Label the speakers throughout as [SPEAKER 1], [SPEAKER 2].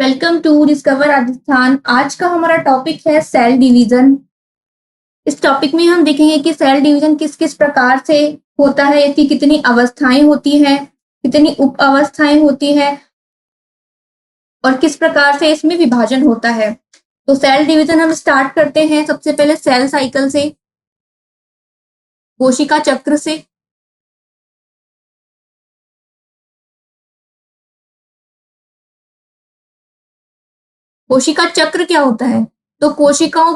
[SPEAKER 1] Welcome to discover Rajasthan. आज का हमारा टॉपिक है सेल डिवीजन। इस टॉपिक में हम देखेंगे कि सेल डिवीजन किस किस प्रकार से होता है, इसकी कितनी अवस्थाएं होती हैं, कितनी उप अवस्थाएं होती हैं और किस प्रकार से इसमें विभाजन होता है। तो सेल डिवीजन हम स्टार्ट करते हैं सबसे पहले सेल साइकिल से, कोशिका चक्र से। कोशिका चक्र क्या होता है? तो कोशिकाओं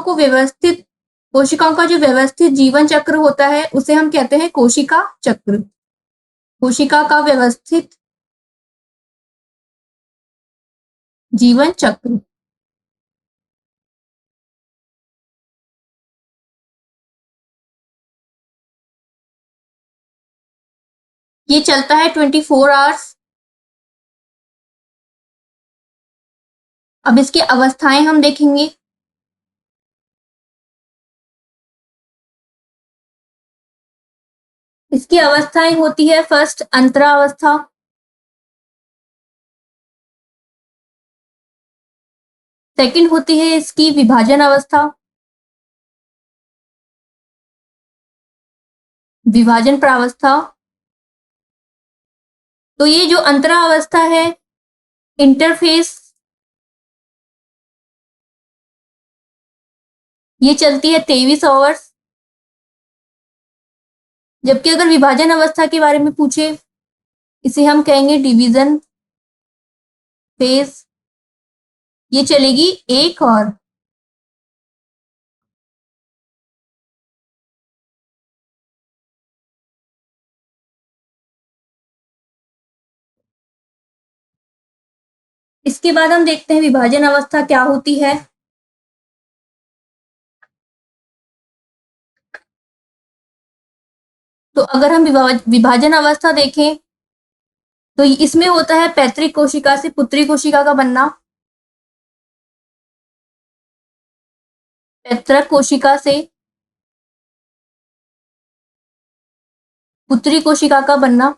[SPEAKER 1] का जो व्यवस्थित जीवन चक्र होता है उसे हम कहते हैं कोशिका चक्र। कोशिका का व्यवस्थित जीवन चक्र। ये चलता है 24 आवर्स। अब इसकी अवस्थाएं हम देखेंगे। इसकी अवस्थाएं होती है फर्स्ट अंतरावस्था, सेकंड होती है इसकी विभाजन अवस्था, विभाजन प्रावस्था। तो ये जो अंतरावस्था है, इंटरफेस, ये चलती है 23 आवर्स। जबकि अगर विभाजन अवस्था के बारे में पूछे, इसे हम कहेंगे डिवीजन फेज, ये चलेगी 1 और। इसके बाद हम देखते हैं विभाजन अवस्था क्या होती है। तो अगर हम विभाजन अवस्था देखें तो इसमें होता है पैतृक कोशिका से पुत्री कोशिका का बनना, पैतृक कोशिका से पुत्री कोशिका का बनना।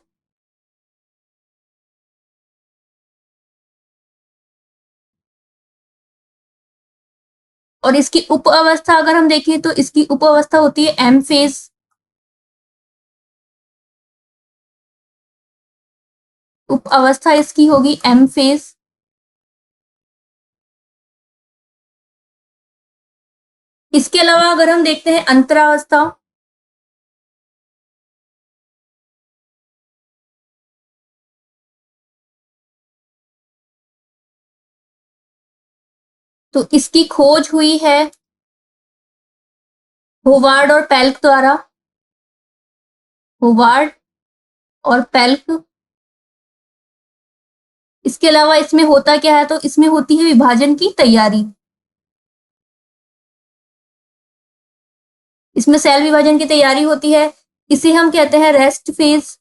[SPEAKER 1] और इसकी उप अवस्था अगर हम देखें तो इसकी उप अवस्था होती है एम फेज। उप अवस्था इसकी होगी एम फेज। इसके अलावा अगर हम देखते हैं अंतरावस्था, तो इसकी खोज हुई है होवार्ड और पेल्क द्वारा। होवार्ड और पेल्क। इसके अलावा इसमें होता क्या है, तो इसमें होती है विभाजन की तैयारी। इसमें सेल विभाजन की तैयारी होती है, इसे हम कहते हैं रेस्ट फेज।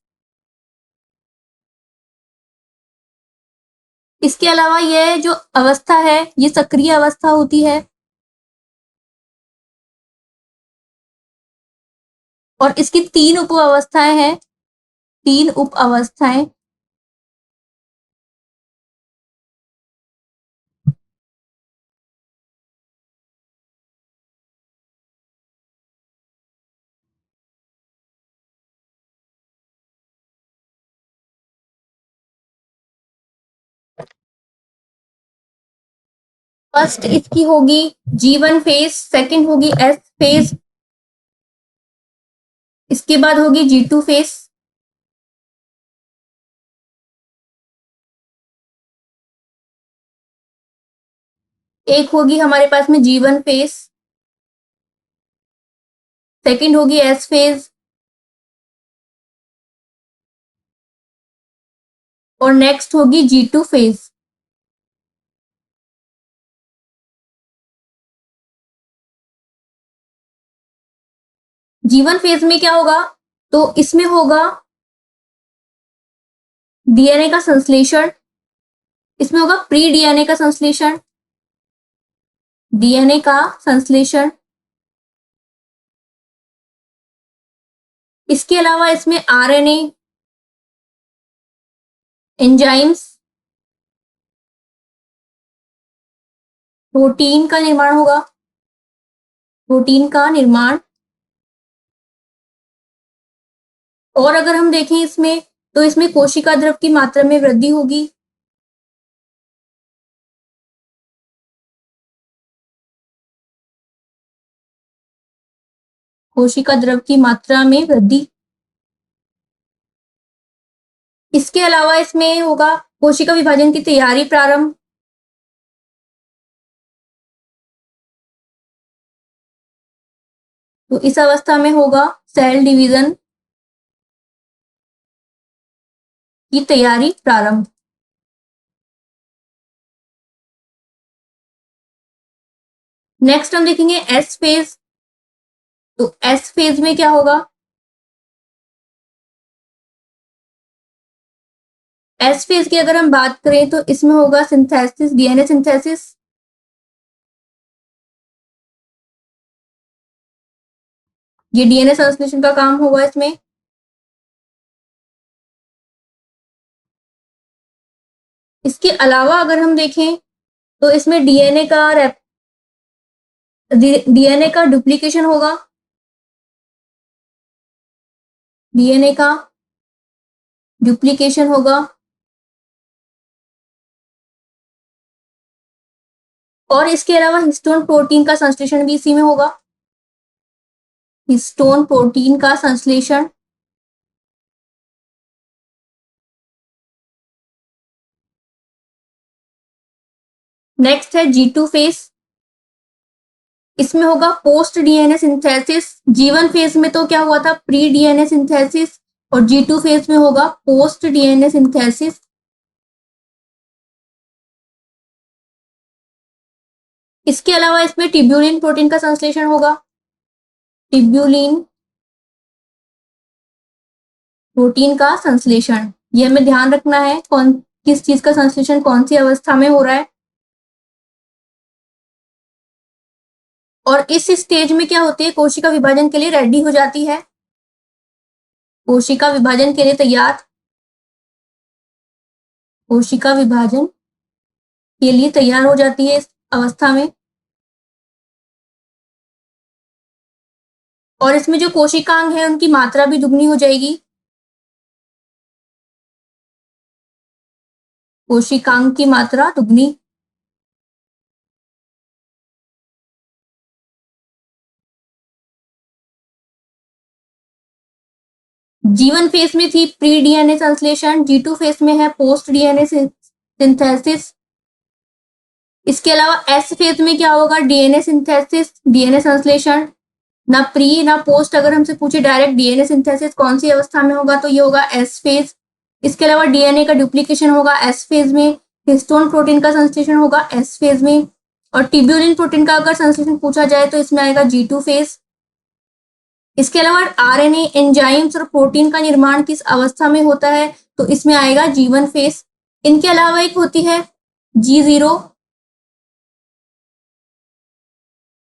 [SPEAKER 1] इसके अलावा यह जो अवस्था है ये सक्रिय अवस्था होती है। और इसकी 3 उप अवस्थाएं हैं, 3 उप अवस्थाएं। फर्स्ट इसकी होगी G1 फेज, सेकंड होगी S फेज, इसके बाद होगी G2 फेज, एक होगी हमारे पास में G1 फेज, सेकंड होगी S फेज और नेक्स्ट होगी G2 फेज। G1 फेज में क्या होगा, तो इसमें होगा डीएनए का संश्लेषण, इसमें होगा प्री डीएनए का संश्लेषण, डीएनए का संश्लेषण। इसके अलावा इसमें आरएनए, एंजाइम्स, प्रोटीन का निर्माण होगा, प्रोटीन का निर्माण। और अगर हम देखें इसमें, तो इसमें कोशिका द्रव की मात्रा में वृद्धि होगी। कोशिका द्रव की मात्रा में वृद्धि। इसके अलावा इसमें होगा कोशिका विभाजन की तैयारी प्रारंभ। तो इस अवस्था में होगा सेल डिवीजन की तैयारी प्रारंभ। नेक्स्ट हम देखेंगे एस फेज। तो एस फेज में क्या होगा? एस फेज की अगर हम बात करें तो इसमें होगा सिंथेसिस, डीएनए सिंथेसिस। ये डीएनए संश्लेषण का काम होगा इसमें। इसके अलावा अगर हम देखें तो इसमें डीएनए का डुप्लीकेशन होगा, डीएनए का डुप्लीकेशन होगा। और इसके अलावा हिस्टोन प्रोटीन का संश्लेषण भी इसी में होगा, हिस्टोन प्रोटीन का संश्लेषण। नेक्स्ट है G2 फेज। इसमें होगा post DNA synthesis. G1 phase में तो क्या हुआ था? Pre DNA synthesis. और G2 फेज में होगा पोस्ट डीएनए सिंथेसिस। इसके अलावा इसमें ट्यूब्यूलिन प्रोटीन का संश्लेषण होगा, ट्यूब्यूलिन प्रोटीन का संश्लेषण। ये हमें ध्यान रखना है, कौन किस चीज का संश्लेषण कौन सी अवस्था में हो रहा है। और इस स्टेज में क्या होती है? कोशिका विभाजन के लिए रेडी हो जाती है, कोशिका विभाजन के लिए तैयार, कोशिका विभाजन के लिए तैयार हो जाती है इस अवस्था में। और इसमें जो कोशिकांग है उनकी मात्रा भी दुगनी हो जाएगी, कोशिकांग की मात्रा दुगनी। G1 फेज में थी प्री डीएनए संश्लेषण, G2 फेज में है पोस्ट डीएनए सिंथेसिस। इसके अलावा एस फेज में क्या होगा? डीएनए सिंथेसिस, डीएनए संश्लेषण। ना प्री ना पोस्ट, अगर हमसे पूछे डायरेक्ट डीएनए सिंथेसिस कौन सी अवस्था में होगा तो ये होगा एस फेज। इसके अलावा डीएनए का डुप्लीकेशन होगा एस फेज में, हिस्टोन प्रोटीन का संश्लेषण होगा एस फेज में। और ट्यूब्यूलिन प्रोटीन का अगर संश्लेषण पूछा जाए तो इसमें आएगा G2 फेज। इसके अलावा आरएनए, एंजाइम्स और प्रोटीन का निर्माण किस अवस्था में होता है? तो इसमें आएगा G1 फेज। इनके अलावा एक होती है G0।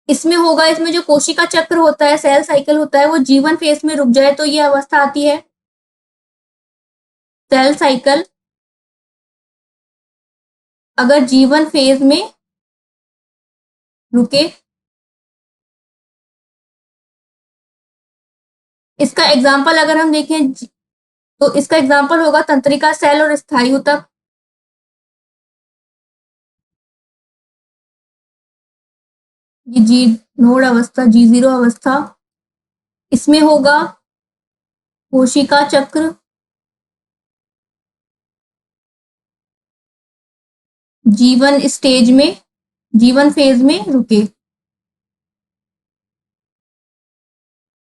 [SPEAKER 1] इसमें होगा, इसमें जो कोशिका चक्र होता है, सेल साइकिल होता है, वो G1 फेज में रुक जाए तो ये अवस्था आती है सेल साइकिल। अगर G1 फेज में रुके, इसका एग्जाम्पल अगर हम देखें तो इसका एग्जाम्पल होगा तंत्रिका सेल और स्थायी ऊतक। ये जी नोड अवस्था, G0 अवस्था, इसमें होगा कोशिका चक्र G1 स्टेज में, G1 फेज में रुके।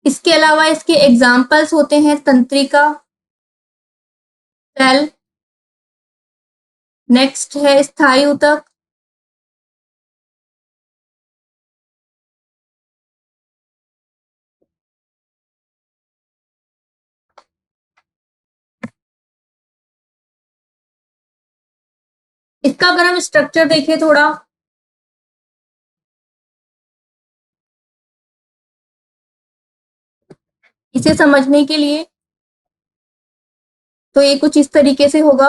[SPEAKER 1] इसके अलावा इसके एग्जाम्पल्स होते हैं तंत्रिका सेल, नेक्स्ट है स्थायी ऊतक, इसका अगर हम स्ट्रक्चर देखें थोड़ा, इसे समझने के लिए, तो ये कुछ इस तरीके से होगा।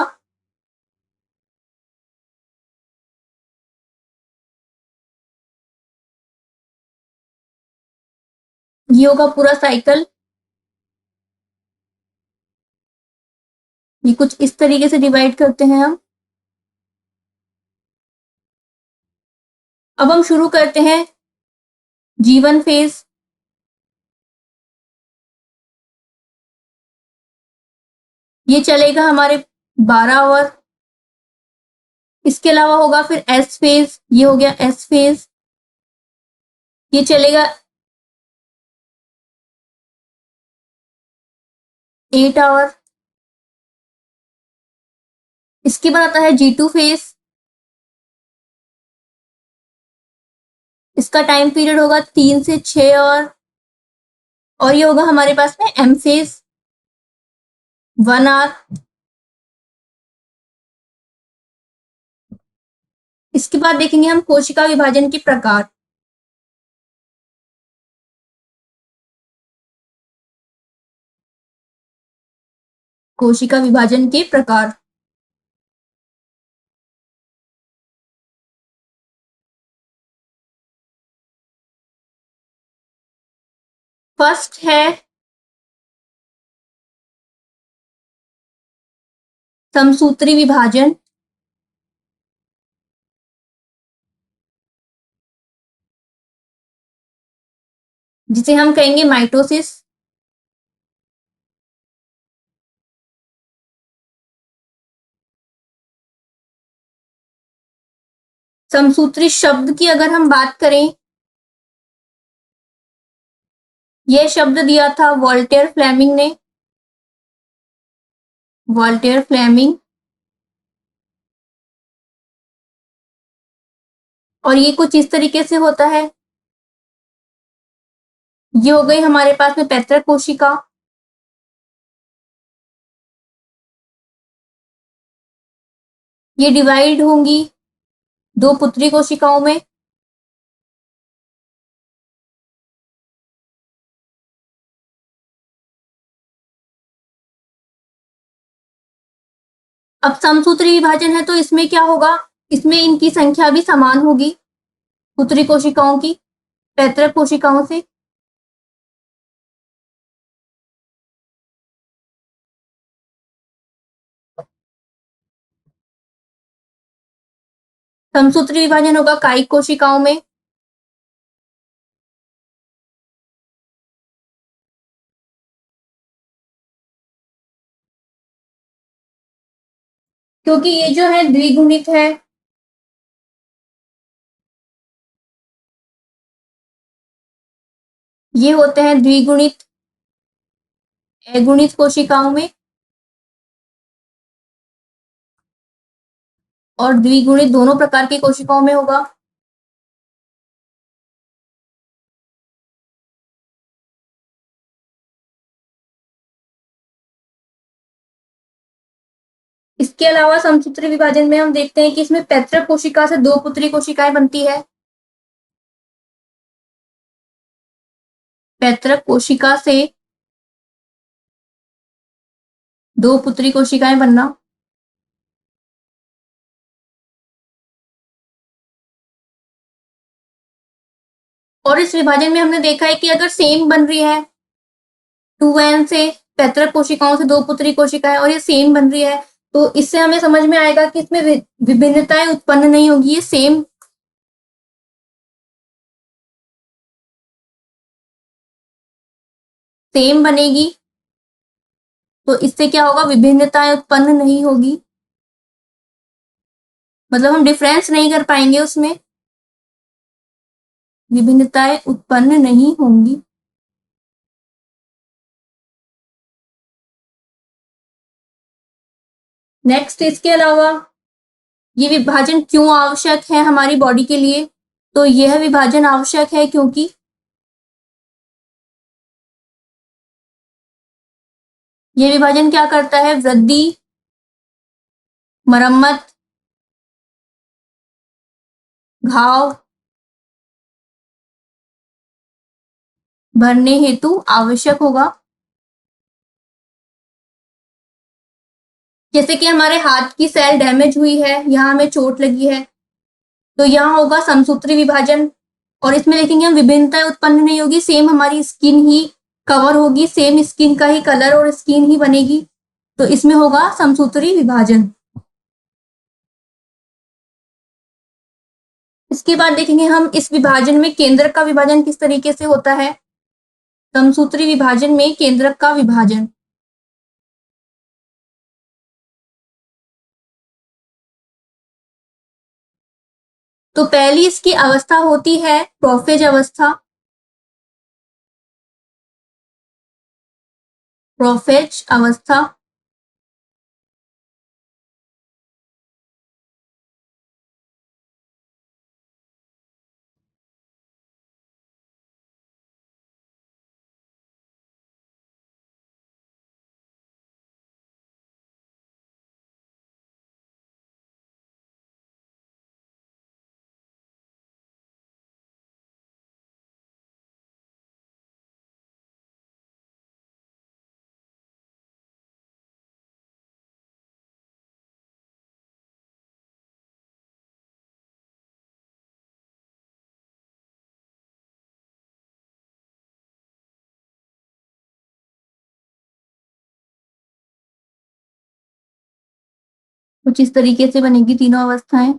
[SPEAKER 1] ये होगा पूरा साइकिल। ये कुछ इस तरीके से डिवाइड करते हैं हम। अब हम शुरू करते हैं जीवन फेज। ये चलेगा हमारे 12 आवर। इसके अलावा होगा फिर एस फेज, ये हो गया एस फेज। ये चलेगा 8 आवर। इसके बाद आता है G2 फेज। इसका टाइम पीरियड होगा 3 से 6 आवर। और ये होगा हमारे पास में एम फेज, 1 आवर। इसके बाद देखेंगे हम कोशिका विभाजन के प्रकार। कोशिका विभाजन के प्रकार। फर्स्ट है समसूत्री विभाजन, जिसे हम कहेंगे माइटोसिस। समसूत्री शब्द की अगर हम बात करें, यह शब्द दिया था वॉल्टेयर फ्लेमिंग ने। Walther Flemming. और ये कुछ इस तरीके से होता है। ये हो गई हमारे पास में पैतृक कोशिका। ये डिवाइड होंगी 2 पुत्री कोशिकाओं में। अब समसूत्री विभाजन है तो इसमें क्या होगा, इसमें इनकी संख्या भी समान होगी पुत्री कोशिकाओं की पैतृक कोशिकाओं से। समसूत्री विभाजन होगा कायिक कोशिकाओं में। क्योंकि ये जो है द्विगुणित है, ये होते हैं द्विगुणित अगुणित कोशिकाओं में और द्विगुणित दोनों प्रकार की कोशिकाओं में होगा। इसके अलावा समसूत्री विभाजन में हम देखते हैं कि इसमें पैतृक कोशिका से 2 पुत्री कोशिकाएं बनती है। पैतृक कोशिका से 2 पुत्री कोशिकाएं बनना। और इस विभाजन में हमने देखा है कि अगर सेम बन रही है 2n से पैतृक कोशिकाओं से 2 पुत्री कोशिकाएं और ये सेम बन रही है, तो इससे हमें समझ में आएगा कि इसमें विभिन्नताएं उत्पन्न नहीं होगी, ये सेम बनेगी। तो इससे क्या होगा, विभिन्नताएं उत्पन्न नहीं होगी, मतलब हम डिफरेंस नहीं कर पाएंगे, उसमें विभिन्नताएं उत्पन्न नहीं होंगी। नेक्स्ट, इसके अलावा ये विभाजन क्यों आवश्यक है हमारी बॉडी के लिए, तो यह विभाजन आवश्यक है क्योंकि यह विभाजन क्या करता है, वृद्धि, मरम्मत, घाव भरने हेतु आवश्यक होगा। जैसे कि हमारे हाथ की सेल डैमेज हुई है, यहाँ हमें चोट लगी है, तो यहाँ होगा समसूत्री विभाजन और इसमें देखेंगे हम विभिन्नताएं उत्पन्न नहीं होगी, सेम हमारी स्किन ही कवर होगी, सेम स्किन का ही कलर और स्किन ही बनेगी। तो इसमें होगा समसूत्री विभाजन। इसके बाद देखेंगे हम इस विभाजन में केंद्रक का विभाजन किस तरीके से होता है। समसूत्री विभाजन में केंद्रक का विभाजन। तो पहली इसकी अवस्था होती है प्रोफेज अवस्था। प्रोफेज अवस्था। कुछ इस तरीके से बनेगी तीनों अवस्थाएं।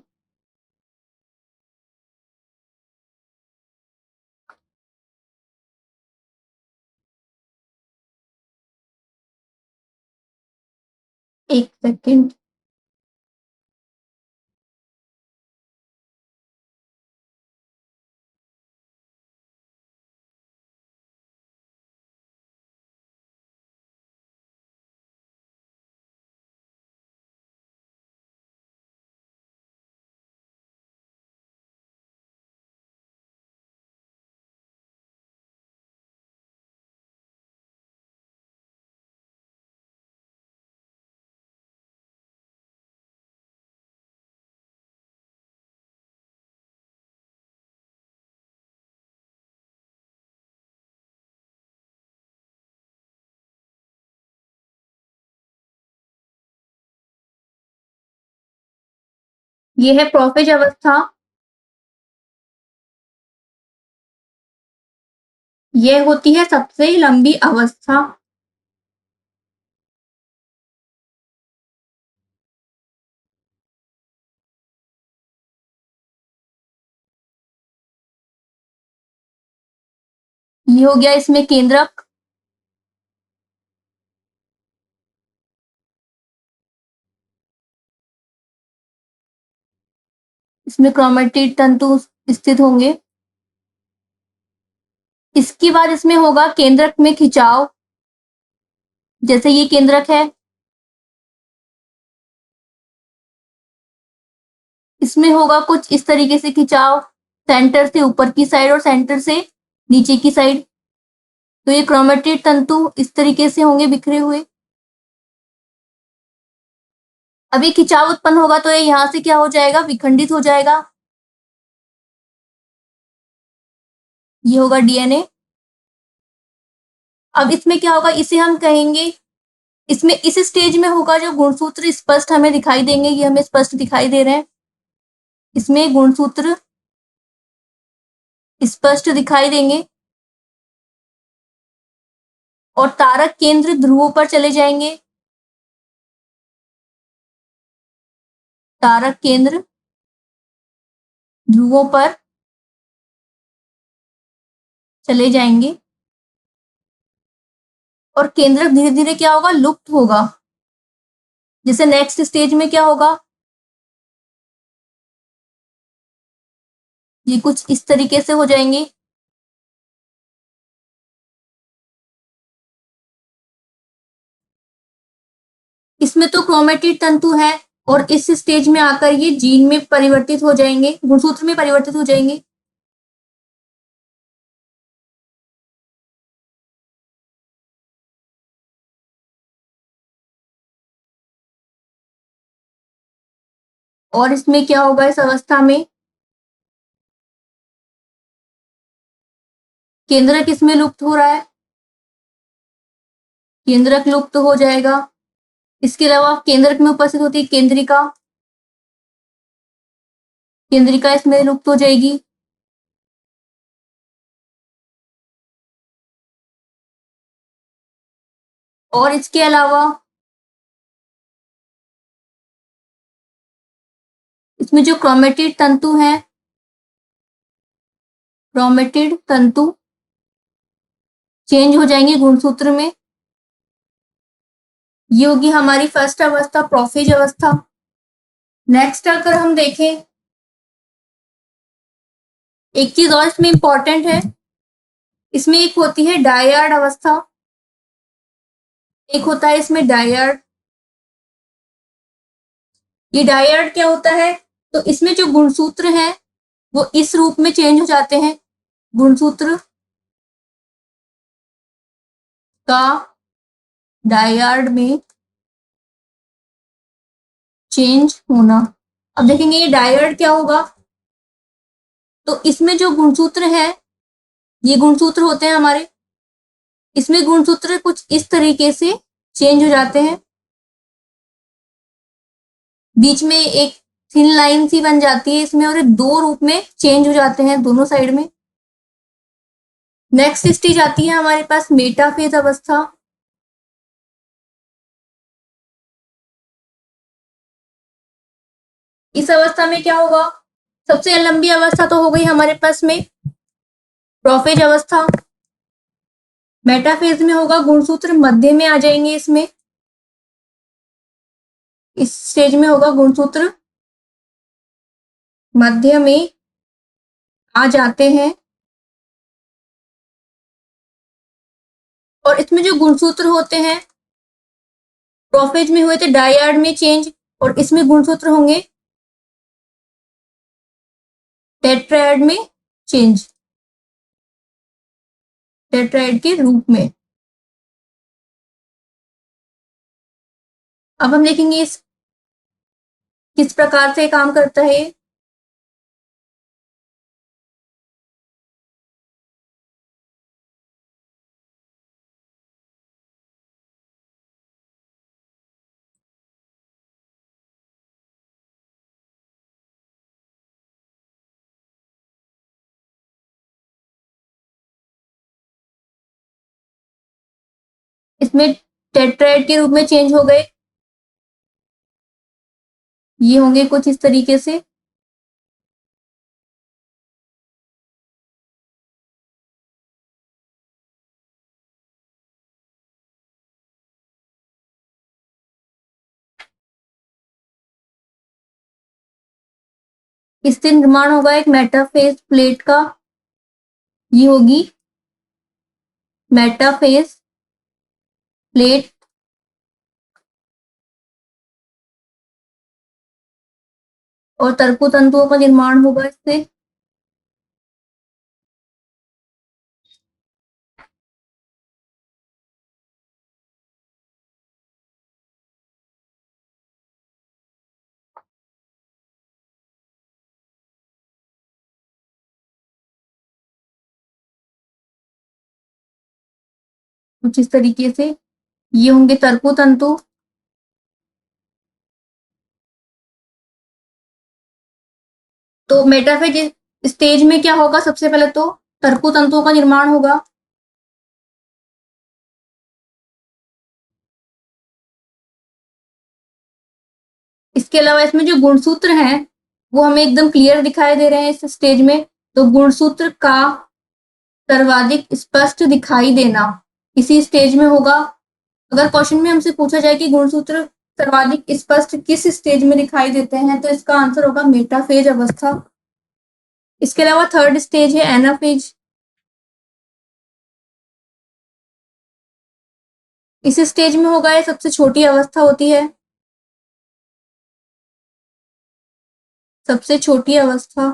[SPEAKER 1] एक सेकेंड। ये है प्रोफेज अवस्था। ये होती है सबसे लंबी अवस्था। ये हो गया इसमें केंद्रक। इसमें क्रोमेटिड तंतु स्थित होंगे। इसके बाद इसमें होगा केंद्रक में खिंचाव। जैसे ये केंद्रक है, इसमें होगा कुछ इस तरीके से खिंचाव, सेंटर से ऊपर की साइड और सेंटर से नीचे की साइड। तो ये क्रोमेटिड तंतु इस तरीके से होंगे बिखरे हुए। अभी खिंचाव उत्पन्न होगा तो ये यहां से क्या हो जाएगा, विखंडित हो जाएगा। ये होगा डीएनए। अब इसमें क्या होगा, इसे हम कहेंगे, इसमें इस स्टेज में होगा जो गुणसूत्र स्पष्ट हमें दिखाई देंगे, ये हमें स्पष्ट दिखाई दे रहे हैं। इसमें गुणसूत्र स्पष्ट दिखाई देंगे और तारक केंद्र ध्रुवों पर चले जाएंगे। तारक केंद्र ध्रुवों पर चले जाएंगे और केंद्रक धीरे धीरे क्या होगा, लुप्त होगा। जैसे नेक्स्ट स्टेज में क्या होगा, ये कुछ इस तरीके से हो जाएंगे। इसमें तो क्रोमेटिड तंतु है और इस स्टेज में आकर ये जीन में परिवर्तित हो जाएंगे, गुणसूत्र में परिवर्तित हो जाएंगे। और इसमें क्या होगा, इस अवस्था में केंद्रक इसमें लुप्त हो रहा है, केंद्रक लुप्त हो जाएगा। इसके अलावा केंद्रक में उपस्थित होती है केंद्रिका, केंद्रिका इसमें लुप्त हो जाएगी। और इसके अलावा इसमें जो क्रोमेटिड तंतु हैं, क्रोमेटिड तंतु चेंज हो जाएंगे गुणसूत्र में। ये होगी हमारी फर्स्ट अवस्था, प्रोफेज अवस्था। नेक्स्ट अगर हम देखें, एक चीज और इसमें इंपॉर्टेंट है, इसमें एक होती है डायर्ड अवस्था, एक होता है इसमें डायर्ड। ये डायर्ड क्या होता है, तो इसमें जो गुणसूत्र हैं वो इस रूप में चेंज हो जाते हैं। गुणसूत्र का डायर्ड में चेंज होना। अब देखेंगे ये डायर्ड क्या होगा, तो इसमें जो गुणसूत्र है, ये गुणसूत्र होते हैं हमारे, इसमें गुणसूत्र कुछ इस तरीके से चेंज हो जाते हैं। बीच में एक थिन लाइन सी बन जाती है इसमें, और दो रूप में चेंज हो जाते हैं दोनों साइड में। नेक्स्ट स्टेज आती है हमारे पास मेटाफेज अवस्था। इस अवस्था में क्या होगा, सबसे लंबी अवस्था तो हो गई हमारे पास में प्रोफेज अवस्था। मेटाफेज में होगा गुणसूत्र मध्य में आ जाएंगे इसमें, इस स्टेज में होगा गुणसूत्र मध्य में आ जाते हैं। और इसमें जो गुणसूत्र होते हैं, प्रोफेज में हुए थे डायर्ड में चेंज, और इसमें गुणसूत्र होंगे टेट्राएड में चेंज, टेट्राएड के रूप में। अब हम देखेंगे इस किस प्रकार से काम करता है। इसमें टेट्राएड के रूप में चेंज हो गए, ये होंगे कुछ इस तरीके से। इससे निर्माण होगा एक मेटाफेज प्लेट का, ये होगी मेटाफेज प्लेट। और तर्कु तंतुओं का निर्माण होगा इससे। कुछ इस तरीके से ये होंगे तर्कु तंतु। तो मेटाफेज स्टेज में क्या होगा, सबसे पहले तो तर्कु तंतुओं का निर्माण होगा। इसके अलावा इसमें जो गुणसूत्र हैं वो हमें एकदम क्लियर दिखाई दे रहे हैं इस स्टेज में। तो गुणसूत्र का सर्वाधिक स्पष्ट दिखाई देना इसी स्टेज में होगा। अगर क्वेश्चन में हमसे पूछा जाए कि गुणसूत्र सर्वाधिक स्पष्ट किस स्टेज में दिखाई देते हैं, तो इसका आंसर होगा मेटाफेज अवस्था। इसके अलावा थर्ड स्टेज है एनाफेज। इस स्टेज में होगा, ये सबसे छोटी अवस्था होती है, सबसे छोटी अवस्था।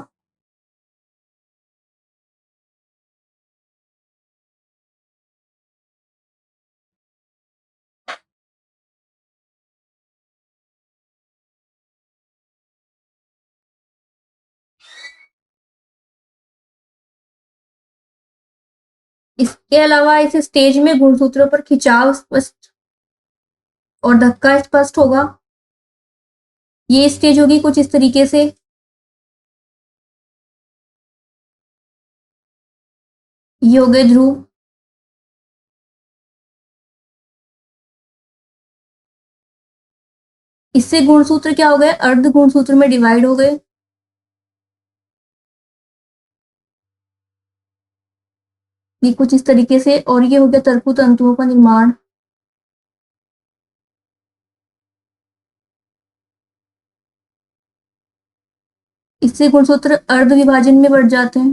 [SPEAKER 1] इसके अलावा इस स्टेज में गुणसूत्रों पर खिंचाव स्पष्ट और धक्का स्पष्ट होगा। ये स्टेज होगी कुछ इस तरीके से। ये हो गए ध्रुव। इससे गुणसूत्र क्या हो गए, अर्ध गुणसूत्र में डिवाइड हो गए। ये कुछ इस तरीके से, और ये हो गया तरकु तंतुओं का निर्माण। इससे गुणसूत्र अर्ध विभाजन में बढ़ जाते हैं,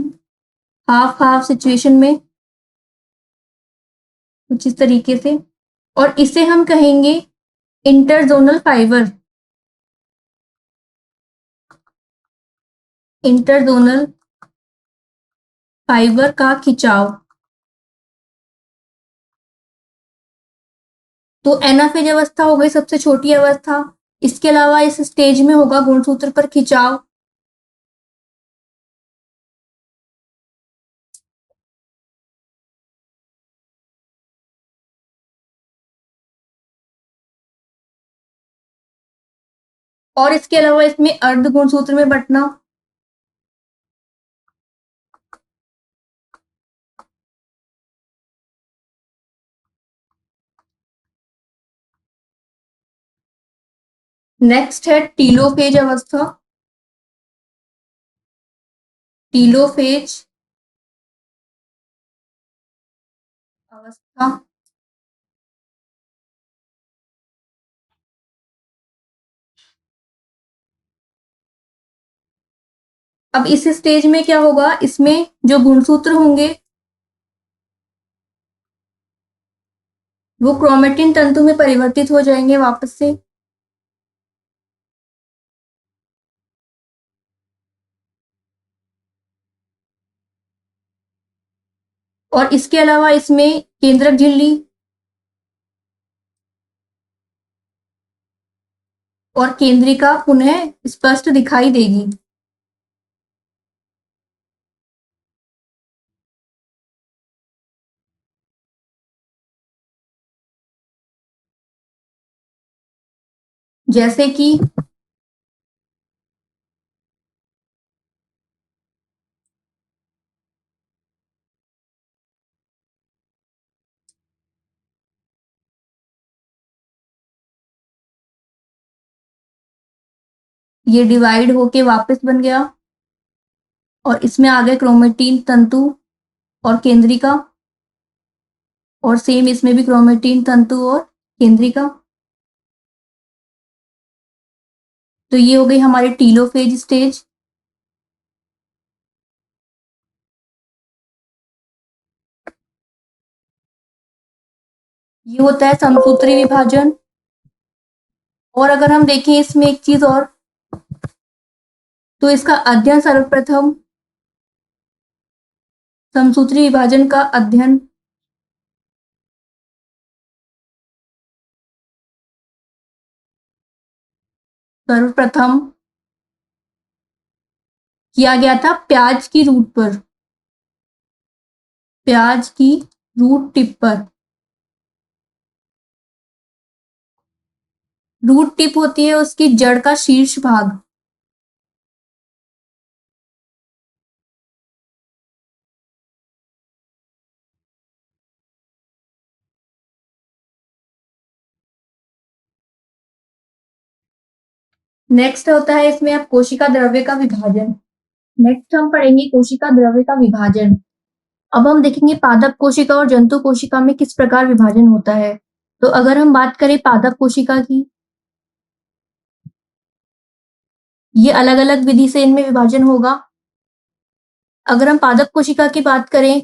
[SPEAKER 1] हाफ हाफ सिचुएशन में, कुछ इस तरीके से। और इसे हम कहेंगे इंटरजोनल फाइबर, इंटरजोनल फाइबर का खिंचाव। तो एनाफेज अवस्था हो गई सबसे छोटी अवस्था। इसके अलावा इस स्टेज में होगा गुणसूत्र पर खिंचाव। और इसके अलावा इसमें अर्ध गुणसूत्र में बंटना। नेक्स्ट है टीलोफेज अवस्था, टीलोफेज अवस्था। अब इस स्टेज में क्या होगा, इसमें जो गुणसूत्र होंगे वो क्रोमेटिन तंतु में परिवर्तित हो जाएंगे वापस से। और इसके अलावा इसमें केंद्रक झिल्ली और केंद्रिका पुनः स्पष्ट दिखाई देगी। जैसे कि ये डिवाइड होके वापस बन गया और इसमें आ गए क्रोमेटिन तंतु और केंद्रिका, और सेम इसमें भी क्रोमेटिन तंतु और केंद्रिका। तो ये हो गई हमारी टीलोफेज स्टेज। ये होता है समसूत्री विभाजन। और अगर हम देखें इसमें एक चीज और, तो इसका अध्ययन सर्वप्रथम, समसूत्री विभाजन का अध्ययन सर्वप्रथम किया गया था प्याज की रूट पर, प्याज की रूट टिप पर। रूट टिप होती है उसकी जड़ का शीर्ष भाग। नेक्स्ट होता है इसमें अब कोशिका द्रव्य का विभाजन। नेक्स्ट हम पढ़ेंगे कोशिका द्रव्य का विभाजन। अब हम देखेंगे पादप कोशिका और जंतु कोशिका में किस प्रकार विभाजन होता है। तो अगर हम बात करें पादप कोशिका की, ये अलग अलग विधि से इनमें विभाजन होगा। अगर हम पादप कोशिका की बात करें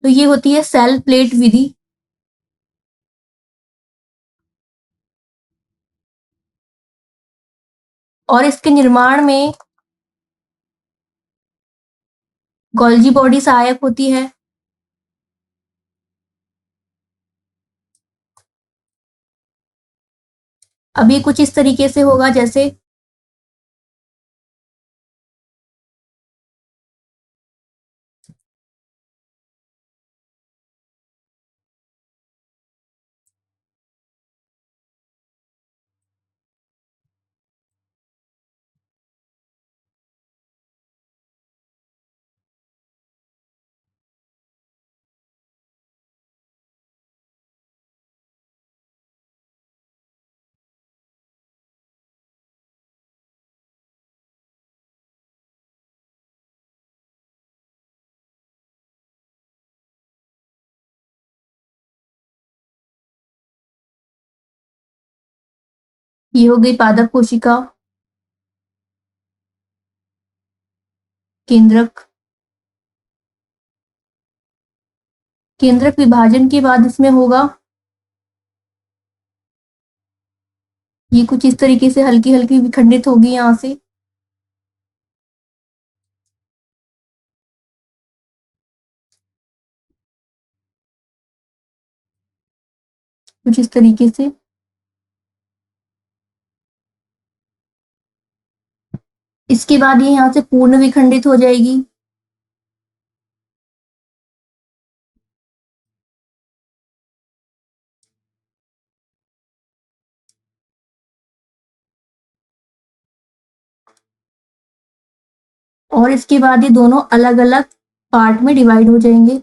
[SPEAKER 1] तो ये होती है सेल प्लेट विधि। और इसके निर्माण में गोल्जी बॉडी सहायक होती है। अभी कुछ इस तरीके से होगा जैसे ये हो गई पादप कोशिका, केंद्रक। केंद्रक विभाजन के बाद इसमें होगा, ये कुछ इस तरीके से हल्की हल्की विखंडित होगी यहाँ से। कुछ इस तरीके से। इसके बाद ये यहाँ से पूर्ण विखंडित हो जाएगी। और इसके बाद ये दोनों अलग अलग पार्ट में डिवाइड हो जाएंगे,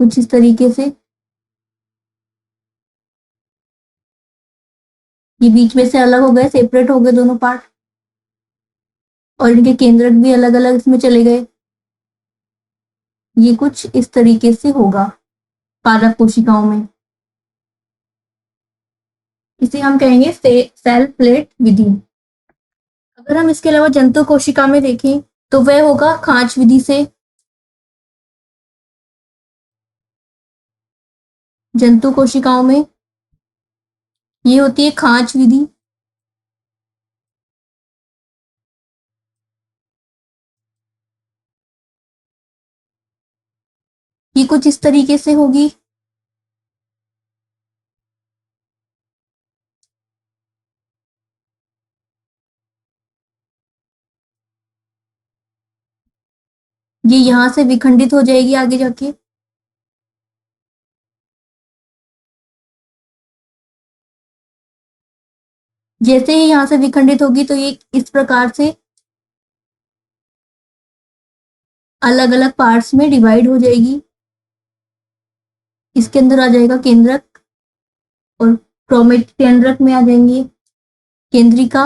[SPEAKER 1] कुछ इस तरीके से। ये बीच में से अलग हो गए, सेपरेट हो गए दोनों पार्ट, और इनके केंद्रक भी अलग अलग इसमें चले गए। ये कुछ इस तरीके से होगा पादप कोशिकाओं में। इसे हम कहेंगे सेल प्लेट विधि। अगर हम इसके अलावा जंतु कोशिका में देखें तो वह होगा खांच विधि से। जंतु कोशिकाओं में ये होती है खांच विधि। ये कुछ इस तरीके से होगी। ये यहां से विखंडित हो जाएगी आगे जाके। जैसे ही यहां से विखंडित होगी तो ये इस प्रकार से अलग अलग पार्ट्स में डिवाइड हो जाएगी। इसके अंदर आ जाएगा केंद्रक, और क्रोमेट केंद्रक में आ जाएंगी केंद्रिका।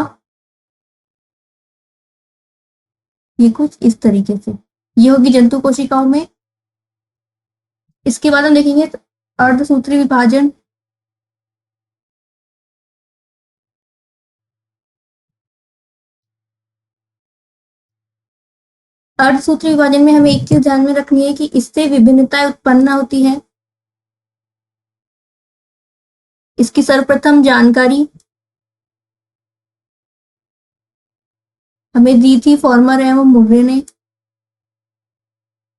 [SPEAKER 1] ये कुछ इस तरीके से ये होगी जंतु कोशिकाओं में। इसके बाद हम देखेंगे अर्धसूत्री विभाजन। अर्धसूत्री विभाजन में हमें एक चीज ध्यान में रखनी है कि इससे विभिन्नताएं उत्पन्न होती हैं। इसकी सर्वप्रथम जानकारी हमें दी थी फॉर्मर एवं मुर्रे ने।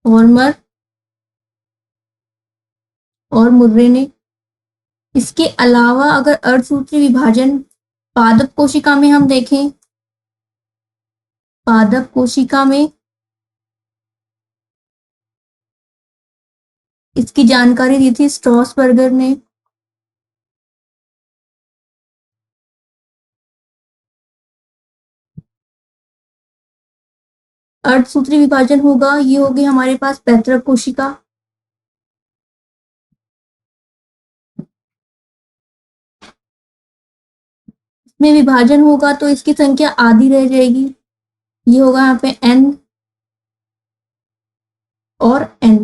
[SPEAKER 1] फॉर्मर और मुर्रे ने। इसके अलावा अगर अर्धसूत्री विभाजन पादप कोशिका में हम देखें, पादप कोशिका में इसकी जानकारी दी थी स्ट्रॉसबर्गर ने। अर्धसूत्री विभाजन होगा, ये होगी हमारे पास पैतृक कोशिका। इसमें विभाजन होगा तो इसकी संख्या आधी रह जाएगी। ये होगा यहाँ पे n और n।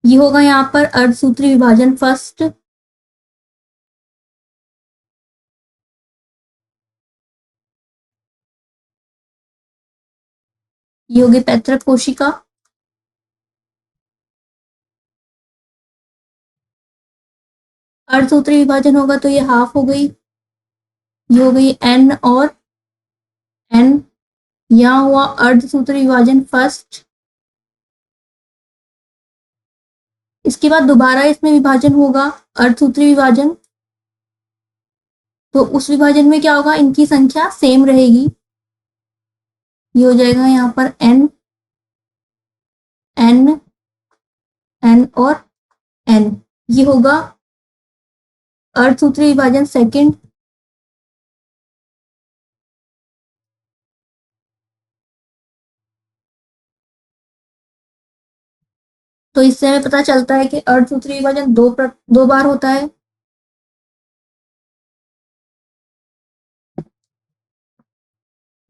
[SPEAKER 1] ये होगा यहाँ पर अर्धसूत्री विभाजन फर्स्ट। ये होगी पैतृक कोशिका। अर्धसूत्री विभाजन होगा तो ये हाफ हो गई। ये हो गई n और n। यहाँ हुआ अर्धसूत्री विभाजन फर्स्ट। इसके बाद दोबारा इसमें विभाजन होगा, अर्धसूत्री विभाजन। तो उस विभाजन में क्या होगा, इनकी संख्या सेम रहेगी। ये हो जाएगा यहाँ पर n n n और n। ये होगा अर्धसूत्री विभाजन सेकंड। तो इससे हमें पता चलता है कि अर्धसूत्री विभाजन दो बार होता है।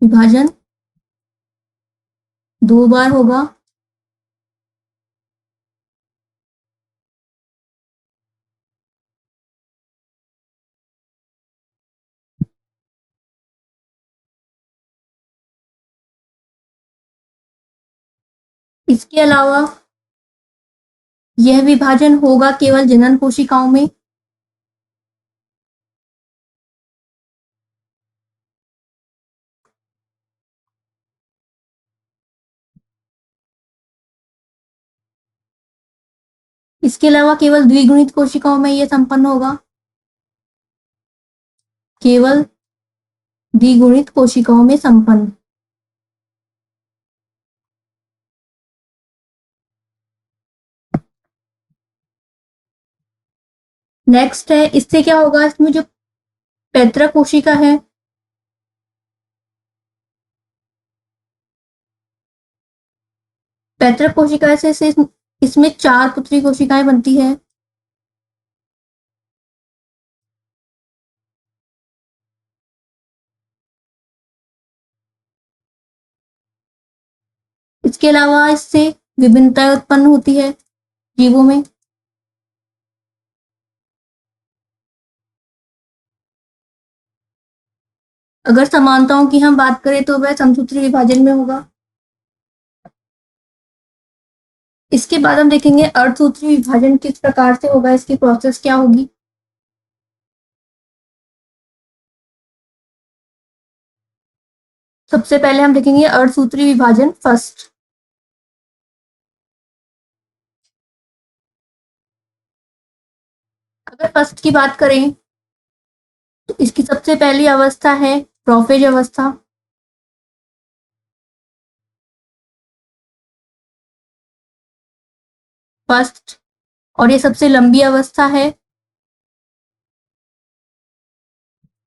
[SPEAKER 1] विभाजन दो बार होगा। इसके अलावा यह विभाजन होगा केवल जनन कोशिकाओं में। इसके अलावा केवल द्विगुणित कोशिकाओं में यह संपन्न होगा। केवल द्विगुणित कोशिकाओं में संपन्न। नेक्स्ट है, इससे क्या होगा, इसमें जो पैतृक कोशिका है, पैतृक कोशिका से इसमें 4 पुत्री कोशिकाएं बनती है। इसके अलावा इससे विभिन्नता उत्पन्न होती है जीवों में। अगर समानताओं की हम बात करें तो वह समसूत्री विभाजन में होगा। इसके बाद हम देखेंगे अर्धसूत्री विभाजन किस प्रकार से होगा, इसकी प्रोसेस क्या होगी। सबसे पहले हम देखेंगे अर्धसूत्री विभाजन फर्स्ट। अगर फर्स्ट की बात करें तो इसकी सबसे पहली अवस्था है प्रोफेज अवस्था। फर्स्ट, और ये सबसे लंबी अवस्था है।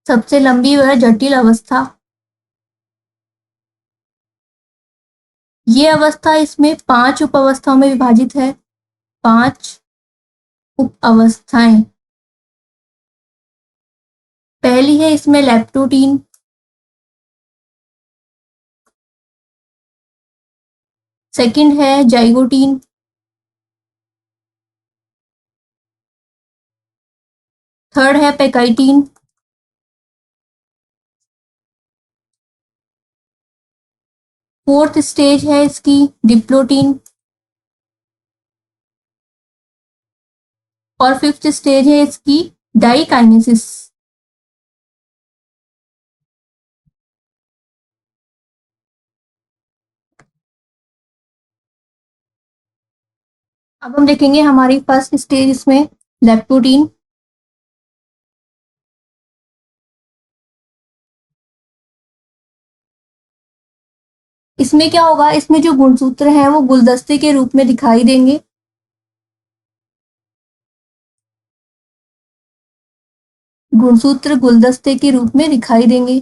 [SPEAKER 1] सबसे लंबी वह जटिल अवस्था। ये अवस्था इसमें 5 उप अवस्थाओं में विभाजित है। 5 उप अवस्थाएं। पहली है इसमें लैप्टोटीन। सेकंड है जाइगोटीन। थर्ड है पेकाइटीन। फोर्थ स्टेज है इसकी डिप्लोटीन। और फिफ्थ स्टेज है इसकी डाइकाइनेसिस। अब हम देखेंगे हमारी फर्स्ट स्टेज इसमें लैप्टोटीन। इसमें क्या होगा, इसमें जो गुणसूत्र हैं वो गुलदस्ते के रूप में दिखाई देंगे। गुणसूत्र गुलदस्ते के रूप में दिखाई देंगे।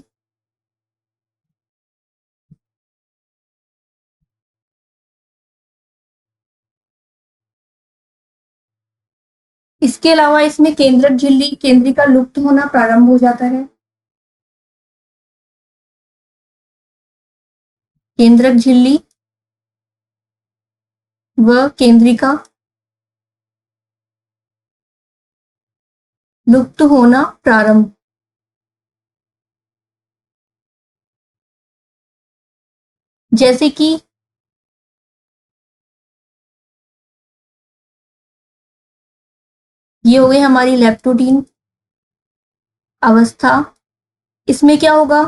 [SPEAKER 1] इसके अलावा इसमें केंद्रक झिल्ली केंद्रिका लुप्त होना प्रारंभ हो जाता है। केंद्रक झिल्ली व केंद्रिका लुप्त होना प्रारंभ। जैसे कि ये हो गई हमारी लैप्टोटीन अवस्था। इसमें क्या होगा,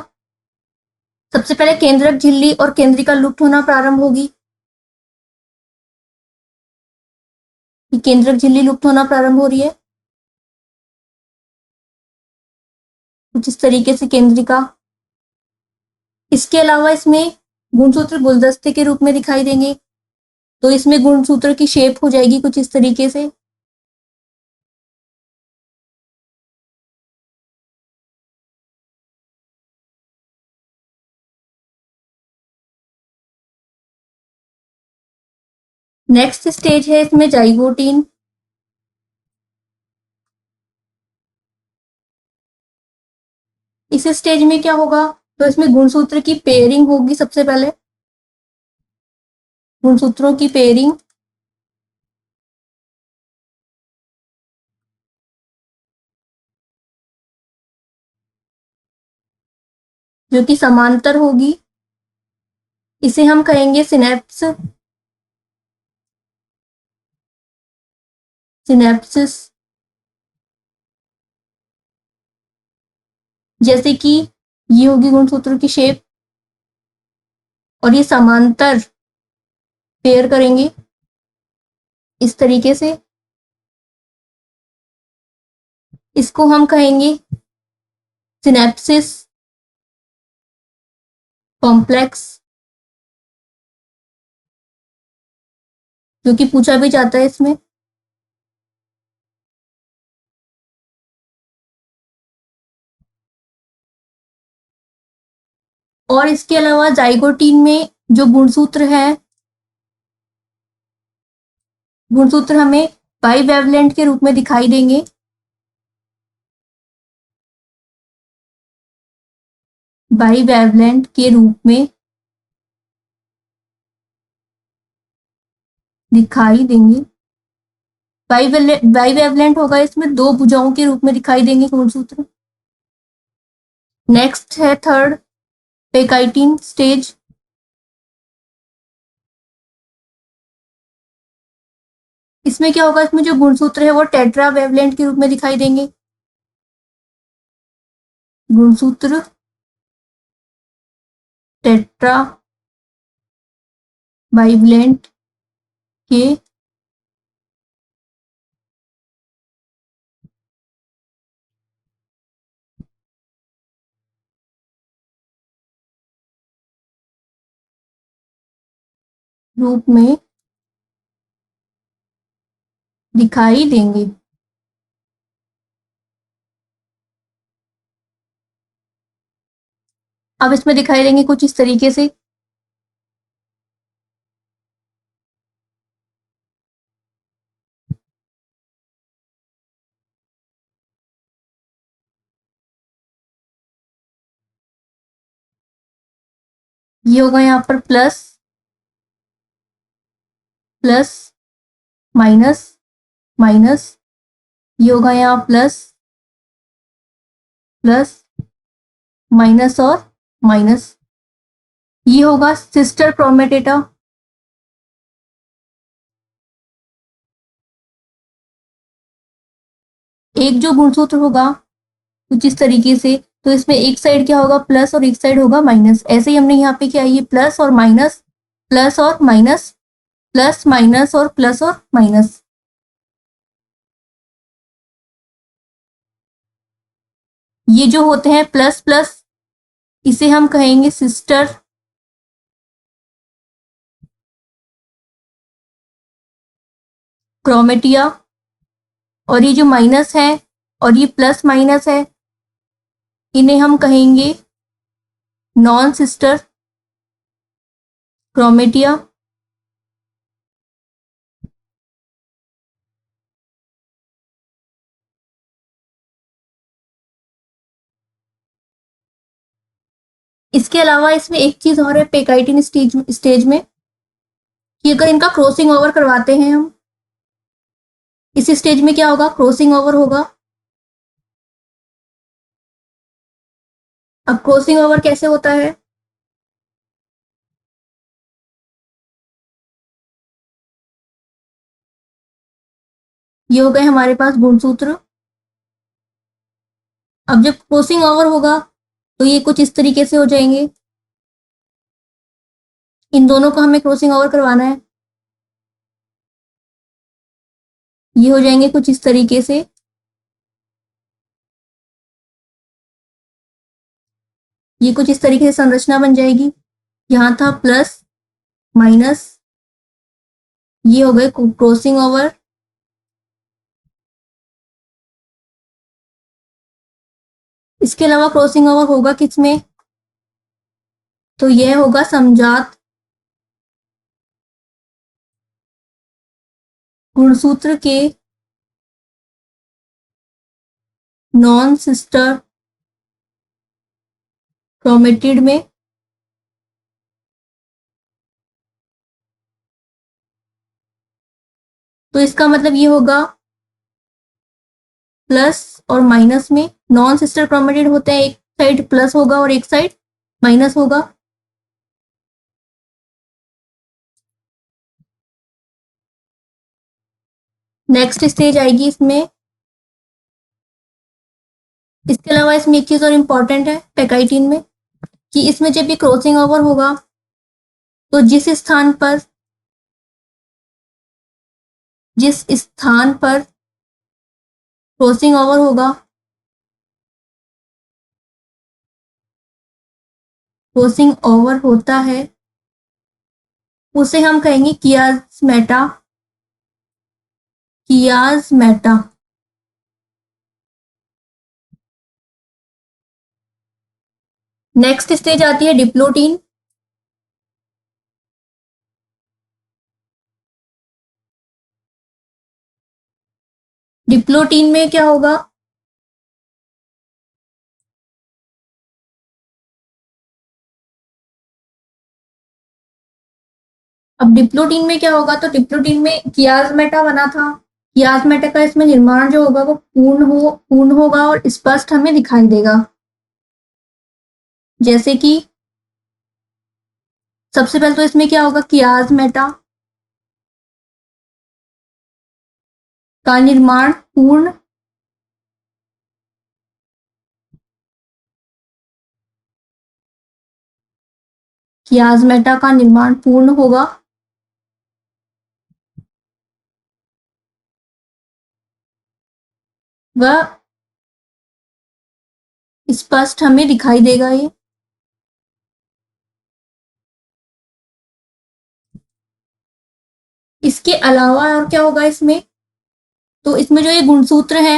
[SPEAKER 1] सबसे पहले केंद्रक झिल्ली और केंद्रिका लुप्त होना प्रारंभ होगी। केंद्रक झिल्ली लुप्त होना प्रारंभ हो रही है कुछ इस तरीके से केंद्रिका। इसके अलावा इसमें गुणसूत्र गुलदस्ते के रूप में दिखाई देंगे, तो इसमें गुणसूत्र की शेप हो जाएगी कुछ इस तरीके से। नेक्स्ट स्टेज है इसमें जाइगोटीन। इस स्टेज में क्या होगा, तो इसमें गुणसूत्र की पेयरिंग होगी। सबसे पहले गुणसूत्रों की पेयरिंग, जो कि समांतर होगी। इसे हम कहेंगे सिनेप्स। सिनेप्सिस, जैसे कि ये होगी गुणसूत्र की शेप और ये समांतर पेयर करेंगे इस तरीके से। इसको हम कहेंगे सिनेप्सिस कॉम्प्लेक्स, जो कि पूछा भी जाता है इसमें। और इसके अलावा जाइगोटीन में जो गुणसूत्र है, गुणसूत्र हमें बाइवेवलेंट के रूप में दिखाई देंगे। बाइवेवलेंट के रूप में दिखाई देंगे। बाइवेवलेंट होगा, इसमें दो भुजाओं के रूप में दिखाई देंगे गुणसूत्र। नेक्स्ट है थर्ड पेकाइटिन स्टेज। इसमें क्या होगा, इसमें जो गुणसूत्र है वो टेट्रा वेवलेंट के रूप में दिखाई देंगे। गुणसूत्र टेट्रा बाइवलेंट के रूप में दिखाई देंगे। अब इसमें दिखाई देंगे कुछ इस तरीके से। ये होगा यहाँ पर प्लस प्लस माइनस माइनस, ये होगा यहाँ प्लस प्लस माइनस और माइनस। ये होगा सिस्टर क्रोमेटेटा। एक जो गुणसूत्र होगा कुछ इस तरीके से, तो इसमें एक साइड क्या होगा प्लस और एक साइड होगा माइनस। ऐसे ही हमने यहाँ पे क्या है, ये प्लस और माइनस, प्लस और माइनस, प्लस माइनस और प्लस और माइनस। ये जो होते हैं प्लस प्लस, इसे हम कहेंगे सिस्टर क्रोमेटिया। और ये जो माइनस है और ये प्लस माइनस है, इन्हें हम कहेंगे नॉन सिस्टर क्रोमेटिया। इसके अलावा इसमें एक चीज और है पेकाइटिन स्टेज में, कि अगर इनका क्रॉसिंग ओवर करवाते हैं हम, इस स्टेज में क्या होगा, क्रॉसिंग ओवर होगा। अब क्रॉसिंग ओवर कैसे होता है, ये हो गए हमारे पास गुणसूत्र। अब जब क्रॉसिंग ओवर होगा तो ये कुछ इस तरीके से हो जाएंगे। इन दोनों को हमें क्रॉसिंग ओवर करवाना है। ये हो जाएंगे कुछ इस तरीके से। ये कुछ इस तरीके से संरचना बन जाएगी। यहाँ था प्लस माइनस, ये हो गए क्रॉसिंग ओवर। इसके अलावा क्रॉसिंग ओवर होगा किसमें, तो यह होगा समजात गुणसूत्र के नॉन सिस्टर क्रोमेटिड में। तो इसका मतलब ये होगा प्लस और माइनस में नॉन सिस्टर क्रोमेटिड होते हैं, एक साइड प्लस होगा और एक साइड माइनस होगा। नेक्स्ट स्टेज आएगी इसमें। इसके अलावा इसमें एक चीज और इम्पोर्टेंट है पेकाइटिन में, कि इसमें जब ये क्रॉसिंग ओवर होगा तो जिस स्थान पर क्रॉसिंग ओवर होगा, क्रॉसिंग ओवर होता है, उसे हम कहेंगे कियास्मेटा। कियास्मेटा। नेक्स्ट स्टेज आती है डिप्लोटीन। डिप्लोटीन में क्या होगा, अब डिप्लोटीन में क्या होगा, तो डिप्लोटीन में कियास्मेटा बना था। कियास्मेटा का इसमें निर्माण जो होगा वो पूर्ण होगा और स्पष्ट हमें दिखाई देगा। जैसे कि सबसे पहले तो इसमें क्या होगा, कियास्मेटा का निर्माण पूर्ण कियास्मेटा का निर्माण पूर्ण होगा। वह स्पष्ट हमें दिखाई देगा ये। इसके अलावा और क्या होगा इसमें, तो इसमें जो ये गुणसूत्र है,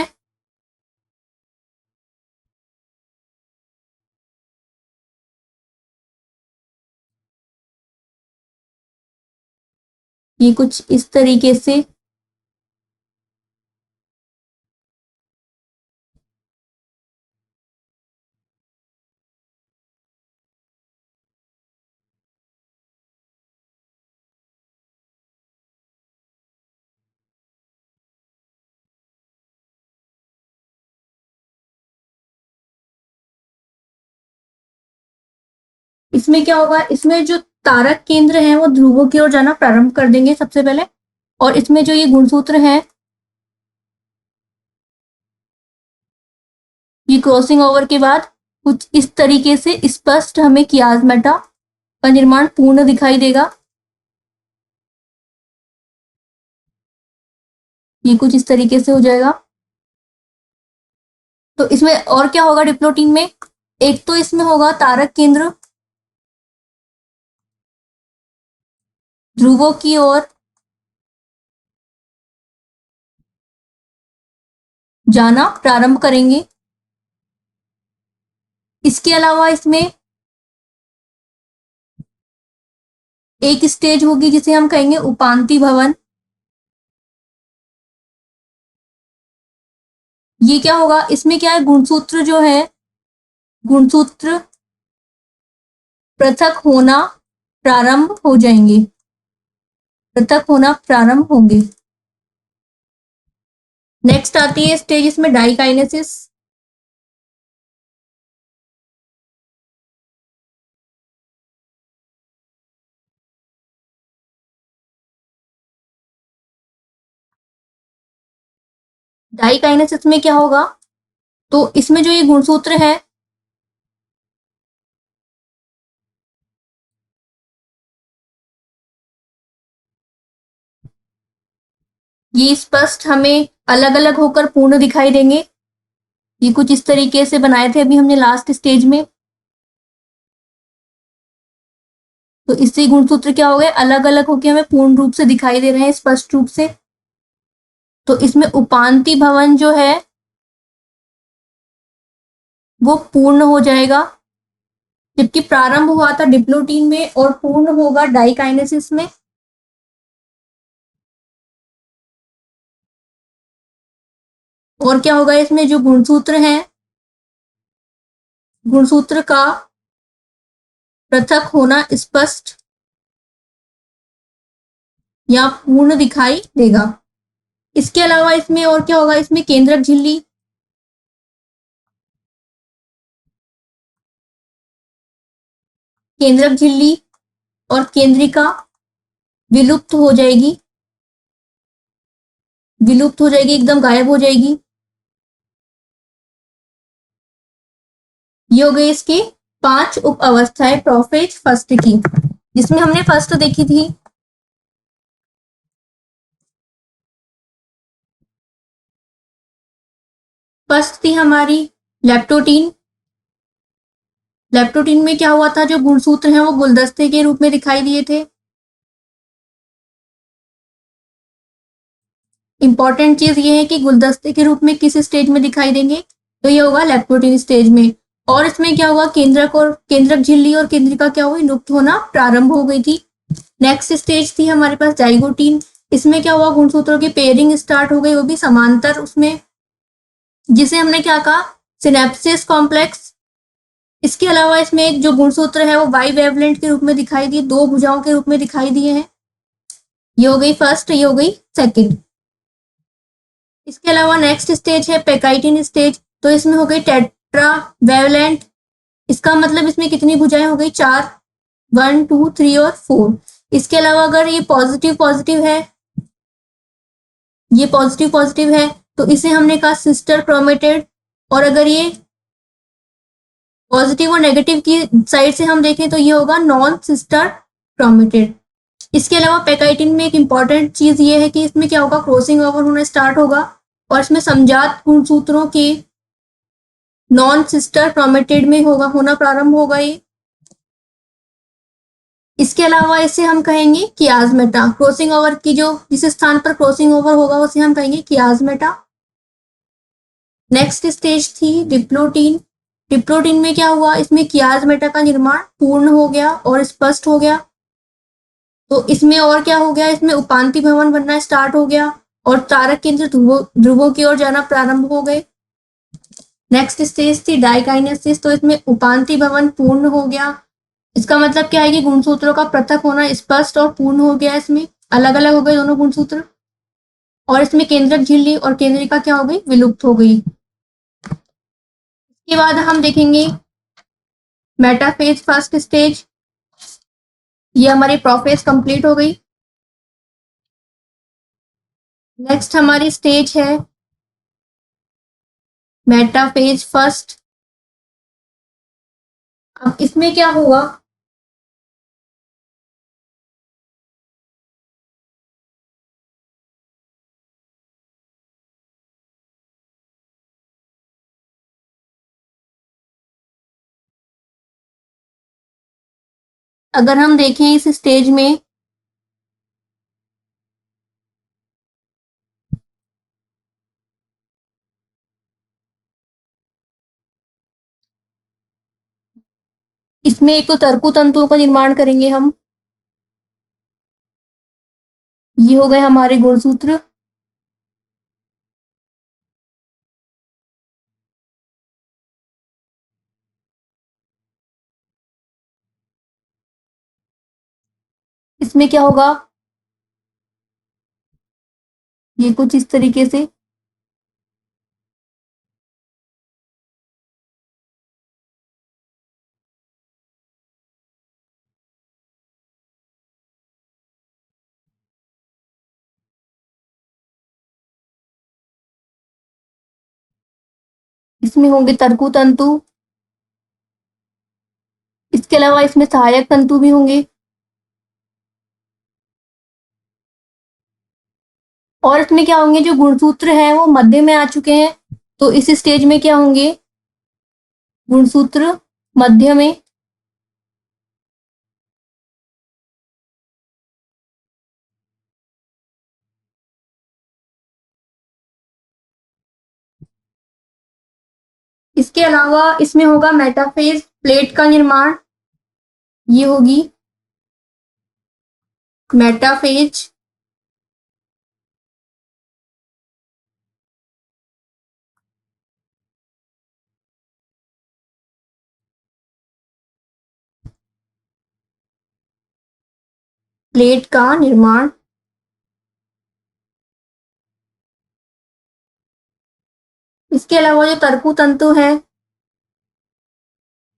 [SPEAKER 1] ये कुछ इस तरीके से इसमें क्या होगा, इसमें जो तारक केंद्र है वो ध्रुवों की ओर जाना प्रारंभ कर देंगे सबसे पहले, और इसमें जो ये गुणसूत्र है, ये क्रॉसिंग ओवर के बाद कुछ इस तरीके से स्पष्ट हमें कियास्मेटा का निर्माण पूर्ण दिखाई देगा। ये कुछ इस तरीके से हो जाएगा। तो इसमें और क्या होगा डिप्लोटीन में, एक तो इसमें होगा तारक केंद्र ध्रुवों की ओर जाना प्रारंभ करेंगे। इसके अलावा इसमें एक स्टेज होगी जिसे हम कहेंगे उपांति भवन। ये क्या होगा, इसमें क्या है, गुणसूत्र जो है, गुणसूत्र पृथक होना प्रारंभ हो जाएंगे, पृथक होना प्रारंभ होंगे। नेक्स्ट आती है स्टेज इसमें डाइकाइनेसिस। डाइकाइनेसिस में क्या होगा, तो इसमें जो ये गुणसूत्र है, ये स्पष्ट हमें अलग अलग होकर पूर्ण दिखाई देंगे। ये कुछ इस तरीके से बनाए थे अभी हमने लास्ट स्टेज में। तो इससे गुणसूत्र क्या हो गए, अलग अलग होकर हमें पूर्ण रूप से दिखाई दे रहे हैं, स्पष्ट रूप से। तो इसमें उपांति भवन जो है वो पूर्ण हो जाएगा, जबकि प्रारंभ हुआ था डिप्लोटीन में और पूर्ण होगा डाइकाइनेसिस में। और क्या होगा, इसमें जो गुणसूत्र हैं, गुणसूत्र का पृथक होना स्पष्ट या पूर्ण दिखाई देगा। इसके अलावा इसमें और क्या होगा, इसमें केंद्रक झिल्ली, केंद्रक झिल्ली और केंद्रिका विलुप्त हो जाएगी। विलुप्त हो जाएगी, एकदम गायब हो जाएगी। ये हो गई इसकी 5 उप अवस्थाएं प्रोफेज फर्स्ट की, जिसमें हमने फर्स्ट देखी थी फर्स्ट थी हमारी लेप्टोटीन। लेप्टोटीन में क्या हुआ था, जो गुणसूत्र हैं वो गुलदस्ते के रूप में दिखाई दिए थे। इंपॉर्टेंट चीज ये है कि गुलदस्ते के रूप में किस स्टेज में दिखाई देंगे, तो ये होगा लेप्टोटीन स्टेज में। और इसमें क्या हुआ, केंद्रक झिल्ली और केंद्रिका क्या हुई, लुप्त होना प्रारंभ हो गई थी। नेक्स्ट स्टेज थी हमारे पास जाइगोटीन। इसमें क्या हुआ, गुणसूत्रों की पेयरिंग स्टार्ट हो गई, वो भी समांतर उसमें, जिसे हमने क्या कहा, सिनेप्सिस कॉम्प्लेक्स। इसके अलावा इसमें एक जो गुणसूत्र है वो बाई वेवलेंट के रूप में दिखाई दिए, 2 भुजाओं के रूप में दिखाई दिए हैं। ये हो गई फर्स्ट, ये हो गई सेकंड। इसके अलावा नेक्स्ट स्टेज है पेकाइटिन स्टेज, तो इसमें हो गई टेट्रा वेवलेंट। इसका मतलब इसमें कितनी भुजाएं हो गई, 4, 1, 2, 3 और 4। इसके अलावा अगर ये पॉजिटिव पॉजिटिव है, ये पॉजिटिव पॉजिटिव है, तो इसे हमने कहा सिस्टर क्रोमेटेड। और अगर ये पॉजिटिव और नेगेटिव की साइड से हम देखें तो ये होगा नॉन सिस्टर क्रोमेटेड। इसके अलावा पेकाइटिन में एक इंपॉर्टेंट चीज ये है कि इसमें क्या होगा, क्रॉसिंग ओवर होना स्टार्ट होगा और इसमें समजात गुणसूत्रों के नॉन सिस्टर क्रोमेटेड में होना प्रारंभ होगा ये। इसके अलावा इसे हम कहेंगे कियाज्मेटा। क्रॉसिंग ओवर की जो जिस स्थान पर क्रॉसिंग ओवर होगा उसे हम कहेंगे कियाज्मेटा। नेक्स्ट स्टेज थी डिप्लोटीन। डिप्लोटीन में क्या हुआ, इसमें कियाज्मेटा का निर्माण पूर्ण हो गया और स्पष्ट हो गया। तो इसमें और क्या हो गया, इसमें उपांति भवन बनना स्टार्ट हो गया और तारक केंद्र ध्रुवों की ओर जाना प्रारंभ हो गए। नेक्स्ट स्टेज थी डाइकाइनेसिस, तो इसमें उपांति भवन पूर्ण हो गया। इसका मतलब क्या है कि गुणसूत्रों का पृथक होना स्पष्ट और पूर्ण हो गया, इसमें अलग अलग हो गए दोनों गुणसूत्र। और इसमें केंद्रक झिल्ली और केंद्रिका क्या हो गई, विलुप्त हो गई। इसके बाद हम देखेंगे मेटाफेज फर्स्ट स्टेज। ये हमारी प्रोफेज कंप्लीट हो गई। नेक्स्ट हमारी स्टेज है मेटाफेज फर्स्ट। अब इसमें क्या होगा, अगर हम देखें इस स्टेज में इसमें एक तो तरकु तंतुओं का निर्माण करेंगे हम। ये हो गए हमारे गुणसूत्र। इसमें क्या होगा, ये कुछ इस तरीके से। इसमें होंगे तरकु तंतु। इसके अलावा इसमें सहायक तंतु भी होंगे। और इसमें क्या होंगे, जो गुणसूत्र है वो मध्य में आ चुके हैं, तो इस स्टेज में क्या होंगे, गुणसूत्र मध्य में। इसके अलावा इसमें होगा मेटाफेज प्लेट का निर्माण। ये होगी मेटाफेज। प्लेट का निर्माण। इसके अलावा जो तरकु तंतु है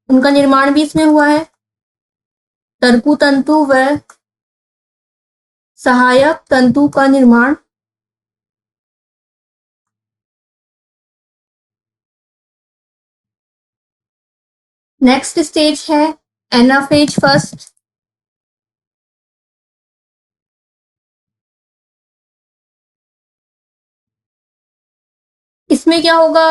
[SPEAKER 1] उनका निर्माण भी इसमें हुआ है। तरकु तंतु व सहायक तंतु का निर्माण। नेक्स्ट स्टेज है एनाफेज फर्स्ट। इसमें क्या होगा?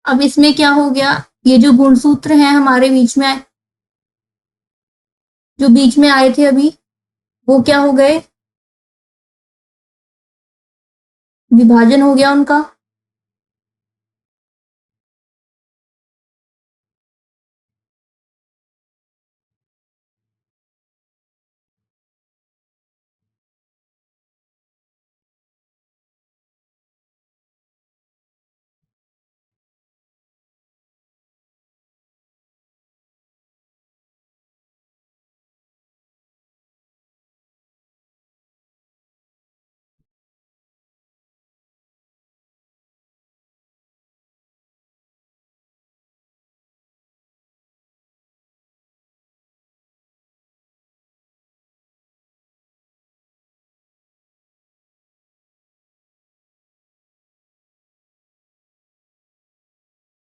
[SPEAKER 1] अब इसमें क्या हो गया? ये जो गुणसूत्र हैं हमारे बीच में, जो बीच में आए थे अभी, वो क्या हो गए? विभाजन हो गया उनका।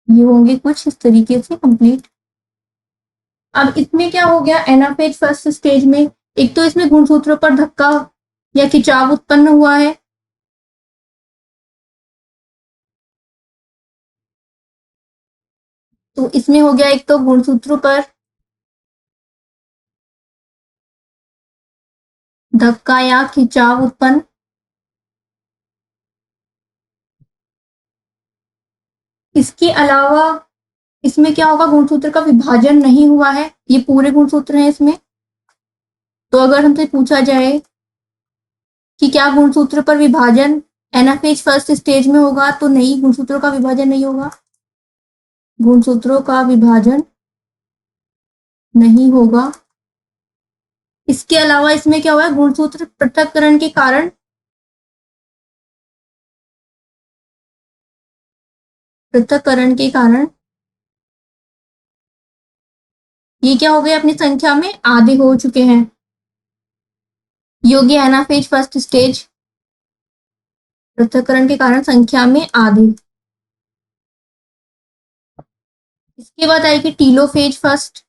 [SPEAKER 1] ये होंगे कुछ इस तरीके से कंप्लीट। अब इसमें क्या हो गया? एनाफेज फर्स्ट स्टेज में एक तो इसमें गुणसूत्रों पर धक्का या खिंचाव उत्पन्न हुआ है। तो इसमें हो गया एक तो गुणसूत्रों पर धक्का या खिंचाव उत्पन्न। इसके अलावा इसमें क्या होगा? गुणसूत्र का विभाजन नहीं हुआ है। ये पूरे गुणसूत्र हैं इसमें। तो अगर हमसे पूछा जाए कि क्या गुणसूत्र पर विभाजन एनाफेज फर्स्ट स्टेज में होगा, तो नहीं, गुणसूत्रों का विभाजन नहीं होगा। गुणसूत्रों का विभाजन नहीं होगा। इसके अलावा इसमें क्या हुआ है? गुणसूत्र पृथक्करण के कारण पृथक्करण के कारण ये क्या हो गए? अपनी संख्या में आधे हो चुके हैं। योगी एनाफेज फर्स्ट स्टेज, पृथक्करण के कारण संख्या में आधे। इसके बाद आएगी टीलोफेज फर्स्ट।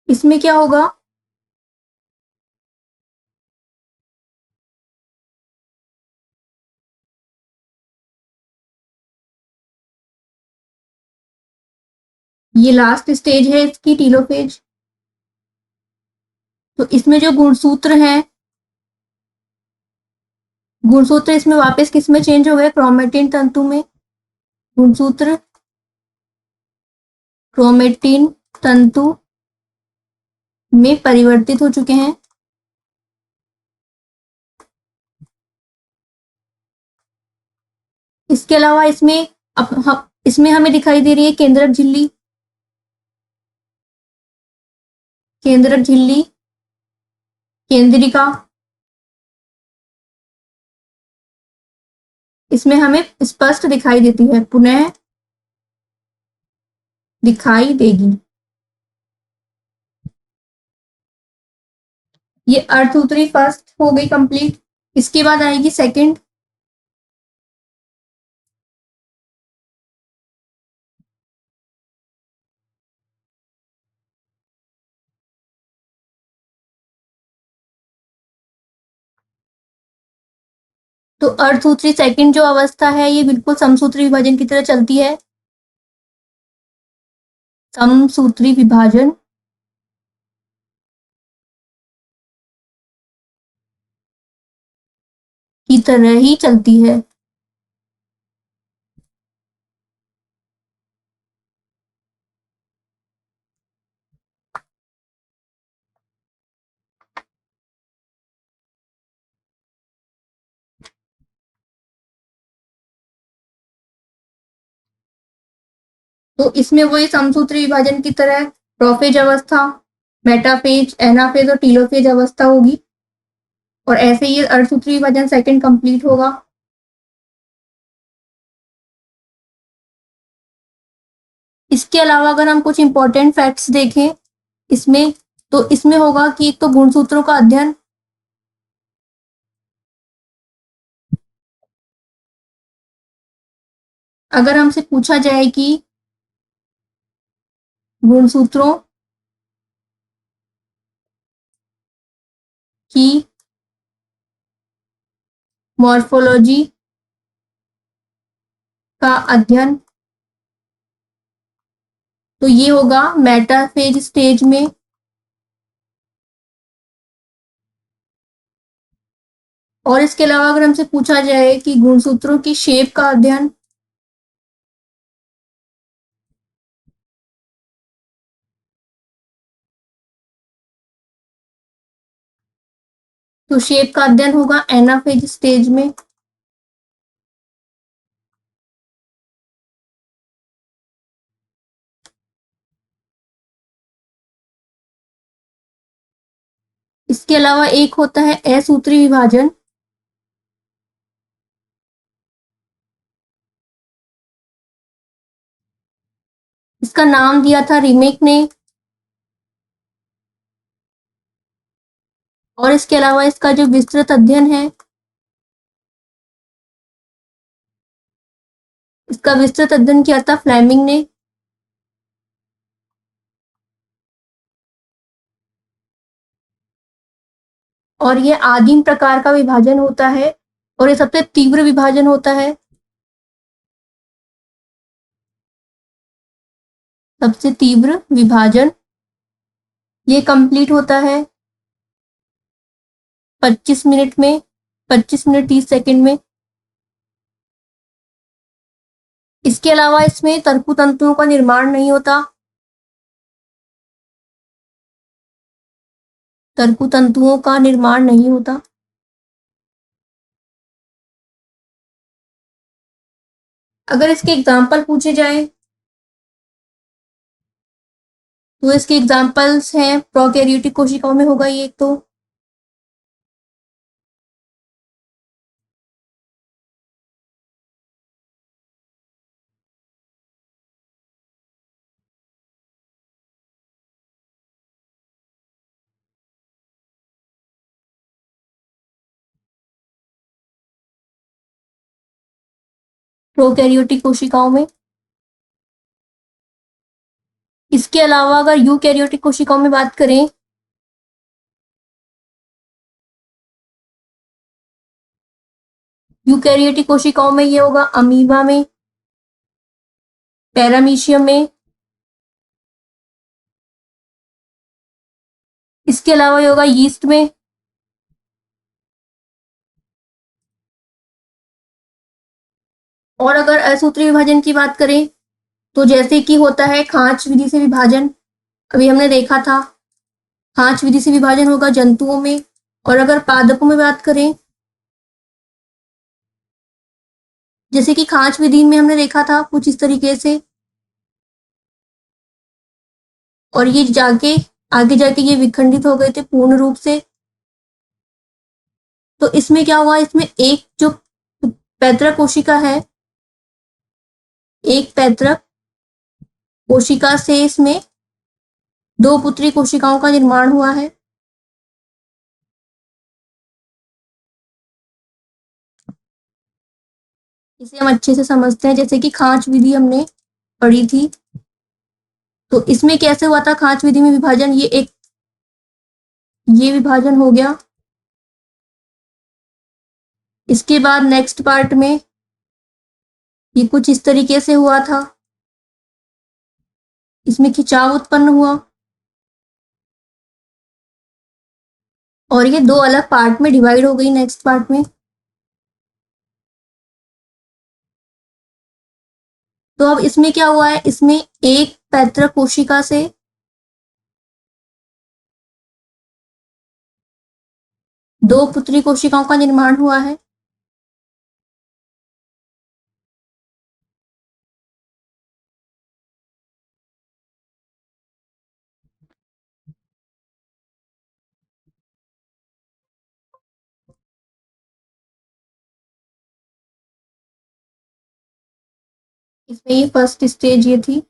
[SPEAKER 1] इसमें क्या होगा? ये लास्ट स्टेज है इसकी, टीलोफेज। तो इसमें जो गुणसूत्र हैं, गुणसूत्र इसमें वापस किस में चेंज हो गए? क्रोमेटिन तंतु में। गुणसूत्र क्रोमेटिन तंतु में परिवर्तित हो चुके हैं। इसके अलावा इसमें हमें दिखाई दे रही है केंद्रक झिल्ली। केंद्रक झिल्ली, केंद्रिका। इसमें हमें स्पष्ट दिखाई देती है, पुनः दिखाई देगी। ये अर्धसूत्री फर्स्ट हो गई कंप्लीट। इसके बाद आएगी सेकंड। तो अर्धसूत्री सेकंड जो अवस्था है, ये बिल्कुल समसूत्री विभाजन की तरह चलती है। समसूत्री विभाजन की तरह ही चलती है। तो इसमें वही समसूत्री विभाजन की तरह प्रोफेज अवस्था, मेटाफेज, एनाफेज और टीलोफेज अवस्था होगी और ऐसे ही अर्धसूत्री विभाजन सेकंड कंप्लीट होगा। इसके अलावा अगर हम कुछ इंपॉर्टेंट फैक्ट्स देखें इसमें, तो इसमें होगा कि एक तो गुणसूत्रों का अध्ययन, अगर हमसे पूछा जाए कि गुणसूत्रों की मॉर्फोलॉजी का अध्ययन, तो ये होगा मेटाफेज स्टेज में। और इसके अलावा अगर हमसे पूछा जाए कि गुणसूत्रों की शेप का अध्ययन, तो शेप का अध्ययन होगा एनाफेज स्टेज में। इसके अलावा एक होता है असूत्री विभाजन, इसका नाम दिया था रिमेक ने। और इसके अलावा इसका जो विस्तृत अध्ययन है, इसका विस्तृत अध्ययन किया था फ्लेमिंग ने। और ये आदिम प्रकार का विभाजन होता है और ये सबसे तीव्र विभाजन होता है। सबसे तीव्र विभाजन ये कंप्लीट होता है 25 मिनट में, 25 मिनट 30 सेकंड में। इसके अलावा इसमें तर्कु तंतुओं का निर्माण नहीं होता। तर्कु तंतुओं का निर्माण नहीं होता। अगर इसके एग्जाम्पल पूछे जाएं तो इसके एग्जाम्पल्स हैं प्रोकैरियोटिक कोशिकाओं में होगा ये एक तो, प्रोकैरियोटिक कोशिकाओं में। इसके अलावा अगर यूकैरियोटिक कोशिकाओं में बात करें, यूकैरियोटिक कोशिकाओं में ये होगा अमीबा में, पैरामीशियम में। इसके अलावा ये होगा यीस्ट में। और अगर असूत्री विभाजन की बात करें तो जैसे कि होता है खांच विधि से विभाजन, अभी हमने देखा था खांच विधि से विभाजन होगा जंतुओं में। और अगर पादपों में बात करें, जैसे कि खांच विधि में हमने देखा था कुछ इस तरीके से, और ये जाके आगे जाके ये विखंडित हो गए थे पूर्ण रूप से। तो इसमें क्या हुआ, इसमें एक जो पैतृक कोशिका है, एक पैतृक कोशिका से इसमें दो पुत्री कोशिकाओं का निर्माण हुआ है। इसे हम अच्छे से समझते हैं, जैसे कि खांच विधि हमने पढ़ी थी। तो इसमें कैसे हुआ था खांच विधि में विभाजन, ये विभाजन हो गया। इसके बाद नेक्स्ट पार्ट में ये कुछ इस तरीके से हुआ था, इसमें खिंचाव उत्पन्न हुआ और ये दो अलग पार्ट में डिवाइड हो गई नेक्स्ट पार्ट में। तो अब इसमें क्या हुआ है, इसमें एक पैतृक कोशिका से दो पुत्री कोशिकाओं का निर्माण हुआ है। इसमें ये फर्स्ट स्टेज ये थी।